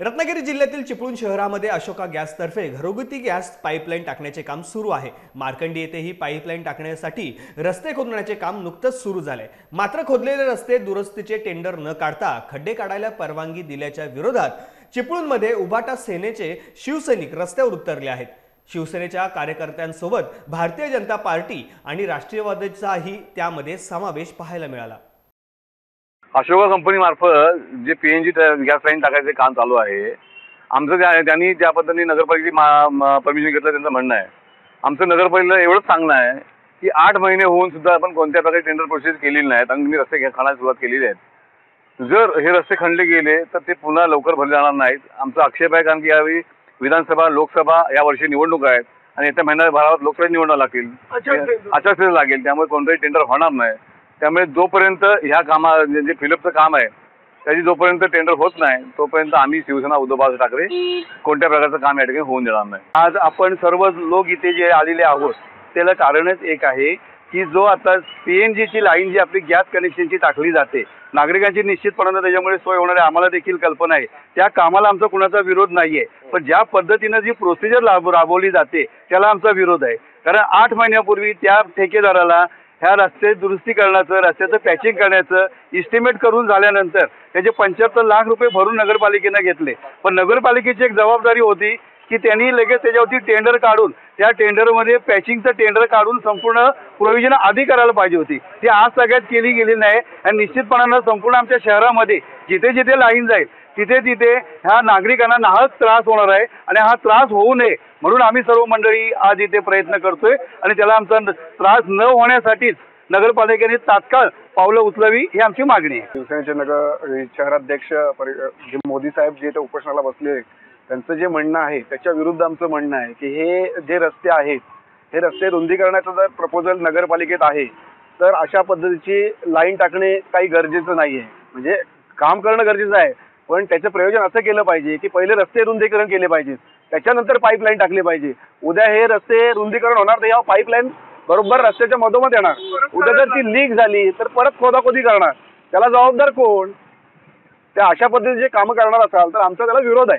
रत्नागिरी जिल्ह्यातील चिपळूण शहरामध्ये अशोका गॅसतर्फे घरगुती गॅस पाईपलाईन टाकण्याचे काम सुरू आहे। मार्कंडी येथे ही पाईपलाईन टाकण्यासाठी रस्ते खोदण्याचे काम नुकतेच सुरू झाले। मात्र खोदलेले रस्ते दुरुस्तीचे टेंडर न काढता खड्डे काढायला परवानगी दिल्याच्या विरोधात चिपळूणमध्ये उभाटा सेनेचे शिवसैनिक रस्त्यावर उतरले आहेत। शिवसेनेच्या कार्यकर्त्यांसोबत भारतीय जनता पार्टी आणि राष्ट्रवादीचाही त्यामध्ये समावेश पाहायला मिळाला। अशोका कंपनी मार्फत जे पीएनजी गॅस लाईन टाकायचे काम चालू आहे, आमचं त्यांनी ज्या पद्धतीने नगरपालिकेची परमिशन घेतलं त्यांचं म्हणणं आहे। आमचं नगरपालिकेला एवढंच सांगणं आहे की 8 महिने होऊन सुद्धा आपण कोणत्या प्रकारे टेंडर प्रोसेस केलेली नाही आणि मी रस्ते खणायला सुरुवात केलेली आहे। जर हे रस्ते खणले गेले तर ते पुन्हा लवकर भरले जाणार नाहीत। आमचा आक्षेप आहे कारण की यावेळी विधानसभा लोकसभा या वर्षी निवडणूक आहेत आणि येत्या महिन्याभरात लोकसभा निवडणूक लागतील, आचारसंहिता लागेल, त्यामुळे कोणतंही टेंडर होणार नाही। त्यामुळे जोपर्यंत ह्या जे फिलअपचं काम आहे त्याची जोपर्यंत टेंडर होत नाही तोपर्यंत आम्ही शिवसेना उद्धव बाळासाहेब ठाकरे कोणत्या प्रकारचं काम या ठिकाणी होऊन देणार नाही। आज आपण सर्व लोक इथे जे आलेले आहोत त्याला कारणच एक आहे की जो आता पीएनजीची लाईन जी आपली गॅस कनेक्शनची टाकली जाते, नागरिकांची निश्चितपणाने त्याच्यामुळे सोय होणार आहे, आम्हाला देखील कल्पना आहे। त्या कामाला आमचा कुणाचा विरोध नाहीये, पण ज्या पद्धतीनं जी प्रोसिजर राबवली जाते त्याला आमचा विरोध आहे। कारण 8 महिन्यापूर्वी त्या ठेकेदाराला ह्या रस्ते दुरुस्ती करण्याचं, रस्त्याचं पॅचिंग करण्याचं इस्टिमेट करून झाल्यानंतर त्याचे 75 लाख रुपये भरून नगरपालिकेनं घेतले, पण नगरपालिकेची एक जबाबदारी होती की त्यांनी लगेच त्याच्यावरती टेंडर काढून त्या टेंडरमध्ये पॅचिंगचं टेंडर काढून संपूर्ण प्रोव्हिजन आधी करायला पाहिजे होती। ती आज सगळ्यात केली गेली नाही आणि निश्चितपणानं संपूर्ण आमच्या शहरामध्ये जिथे जिथे लाईन जाईल तिथे तिथे ह्या नागरिकांना नाहक त्रास होणार आहे आणि हा त्रास होऊ नये म्हणून आम्ही सर्व मंडळी आज इथे प्रयत्न करतोय आणि त्याला आमचा त्रास न होण्यासाठीच नगरपालिकेने तात्काळ पावलं उचलावी ही आमची मागणी आहे। शिवसेनेचे नगर शहराध्यक्ष जे मोदी साहेब जे इथे उपोषणाला बसले त्यांचं जे म्हणणं आहे त्याच्या विरुद्ध आमचं म्हणणं आहे की हे जे रस्ते आहेत हे रस्ते रुंदीकरणाचं जर प्रपोजल नगरपालिकेत आहे तर अशा पद्धतीची लाईन टाकणे काही गरजेचं नाही आहे। म्हणजे काम करणं गरजेचं आहे, पण त्याचं प्रयोजन असं केलं पाहिजे की पहिले रस्ते रुंदीकरण केले पाहिजे, त्याच्यानंतर पाईपलाईन टाकली पाहिजे। उद्या हे रस्ते रुंदीकरण होणार तर या पाईपलाईन बरोबर रस्त्याच्या मधोमध येणार, उद्या जर ती लीक झाली तर परत खोदाखोदी करणार, त्याला जबाबदार कोण? त्या अशा पद्धतीचे कामं करणार असाल तर आमचा त्याला विरोध आहे।